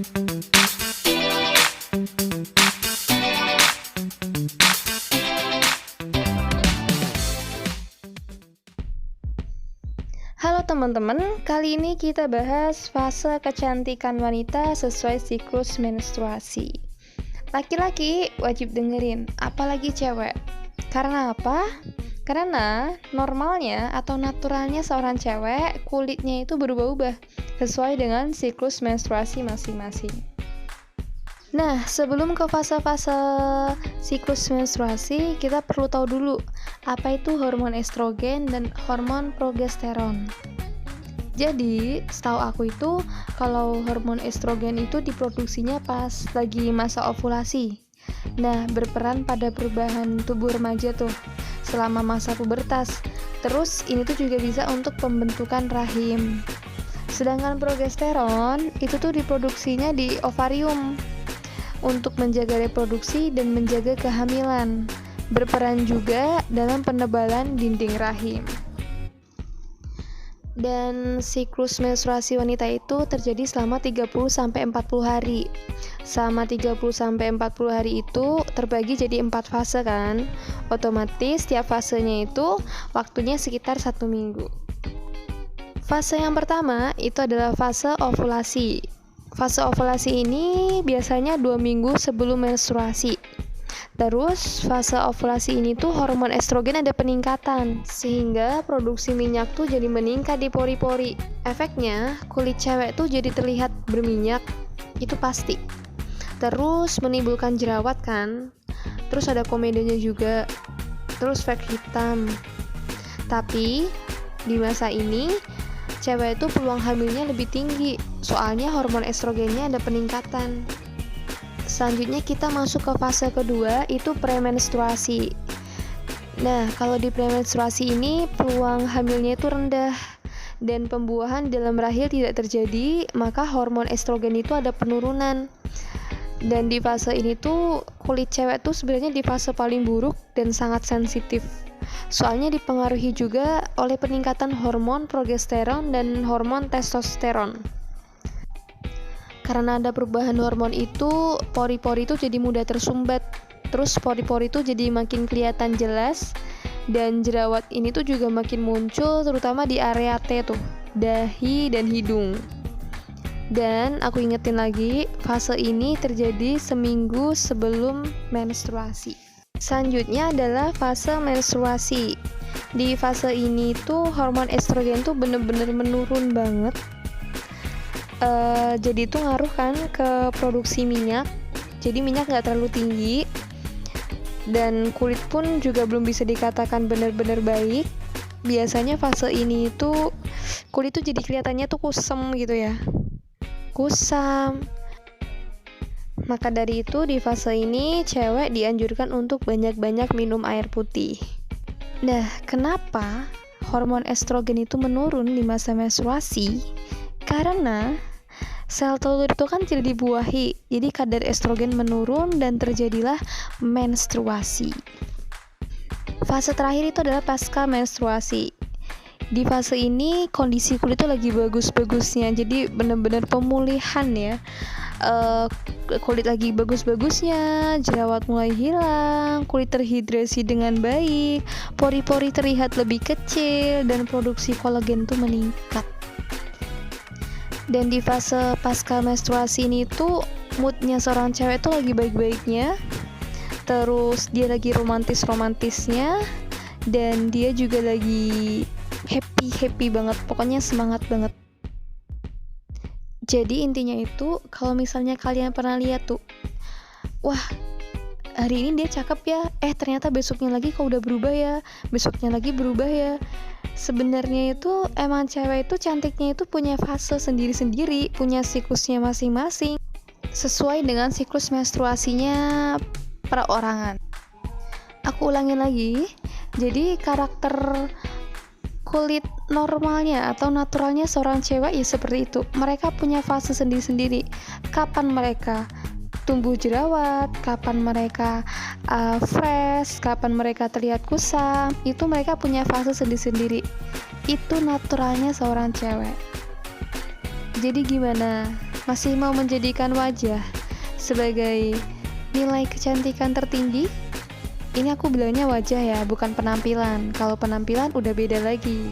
Halo teman-teman, kali ini kita bahas fase kecantikan wanita sesuai siklus menstruasi. Laki-laki wajib dengerin, apalagi cewek. Karena apa? Karena normalnya atau naturalnya seorang cewek, kulitnya itu berubah-ubah sesuai dengan siklus menstruasi masing-masing. Nah, sebelum ke fase-fase siklus menstruasi, kita perlu tahu dulu apa itu hormon estrogen dan hormon progesteron. Jadi, setahu aku itu kalau hormon estrogen itu diproduksinya pas lagi masa ovulasi. Nah, berperan pada perubahan tubuh remaja tuh selama masa pubertas. Terus ini tuh juga bisa untuk pembentukan rahim. Sedangkan progesteron itu tuh diproduksinya di ovarium untuk menjaga reproduksi dan menjaga kehamilan. Berperan juga dalam penebalan dinding rahim. Dan siklus menstruasi wanita itu terjadi selama 30-40 hari. Selama 30-40 hari itu terbagi jadi 4 fase kan. Otomatis tiap fasenya itu waktunya sekitar 1 minggu. Fase yang pertama itu adalah fase ovulasi. Fase ovulasi ini biasanya 2 minggu sebelum menstruasi. Terus fase ovulasi ini tuh hormon estrogen ada peningkatan, sehingga produksi minyak tuh jadi meningkat di pori-pori. Efeknya kulit cewek tuh jadi terlihat berminyak, itu pasti. Terus menimbulkan jerawat kan. Terus ada komedenya juga. Terus flek hitam. Tapi di masa ini cewek itu peluang hamilnya lebih tinggi, soalnya hormon estrogennya ada peningkatan. Selanjutnya kita masuk ke fase kedua, itu premenstruasi. Nah, kalau di premenstruasi ini peluang hamilnya itu rendah dan pembuahan dalam rahim tidak terjadi, maka hormon estrogen itu ada penurunan. Dan di fase ini tuh kulit cewek tuh sebenarnya di fase paling buruk dan sangat sensitif. Soalnya dipengaruhi juga oleh peningkatan hormon progesteron dan hormon testosteron. Karena ada perubahan hormon itu, pori-pori itu jadi mudah tersumbat. Terus pori-pori itu jadi makin kelihatan jelas. Dan jerawat ini tuh juga makin muncul, terutama di area T tuh, dahi dan hidung. Dan aku ingetin lagi, fase ini terjadi seminggu sebelum menstruasi. Selanjutnya adalah fase menstruasi. Di fase ini tuh hormon estrogen tuh bener-bener menurun banget. Jadi itu ngaruh kan ke produksi minyak. Jadi minyak nggak terlalu tinggi dan kulit pun juga belum bisa dikatakan benar-benar baik. Biasanya fase ini tuh kulit tuh jadi kelihatannya tuh kusam gitu ya, kusam. Maka dari itu di fase ini cewek dianjurkan untuk banyak-banyak minum air putih. Nah, kenapa hormon estrogen itu menurun di masa menstruasi? Karena sel telur itu kan tidak dibuahi, jadi kadar estrogen menurun dan terjadilah menstruasi. Fase terakhir itu adalah pasca menstruasi. Di fase ini kondisi kulit itu lagi bagus-bagusnya, jadi benar-benar pemulihan ya. Kulit lagi bagus-bagusnya, jerawat mulai hilang, kulit terhidrasi dengan baik, pori-pori terlihat lebih kecil, dan produksi kolagen tuh meningkat. Dan di fase pasca menstruasi ini tuh moodnya seorang cewek tuh lagi baik-baiknya, terus dia lagi romantis-romantisnya, dan dia juga lagi happy banget, pokoknya semangat banget. Jadi intinya itu, kalau misalnya kalian pernah lihat tuh, wah hari ini dia cakep ya, ternyata besoknya lagi kok udah berubah ya, besoknya lagi berubah ya. Sebenarnya itu emang cewek itu cantiknya itu punya fase sendiri-sendiri, punya siklusnya masing-masing, sesuai dengan siklus menstruasinya perorangan. Aku ulangin lagi, jadi karakter kulit normalnya atau naturalnya seorang cewek ya seperti itu. Mereka punya fase sendiri-sendiri. Kapan mereka tumbuh jerawat, kapan mereka fresh, kapan mereka terlihat kusam, itu mereka punya fase sendiri-sendiri. Itu naturalnya seorang cewek. Jadi gimana? Masih mau menjadikan wajah sebagai nilai kecantikan tertinggi? Ini aku bilangnya wajah ya, bukan penampilan. Kalau penampilan udah beda lagi.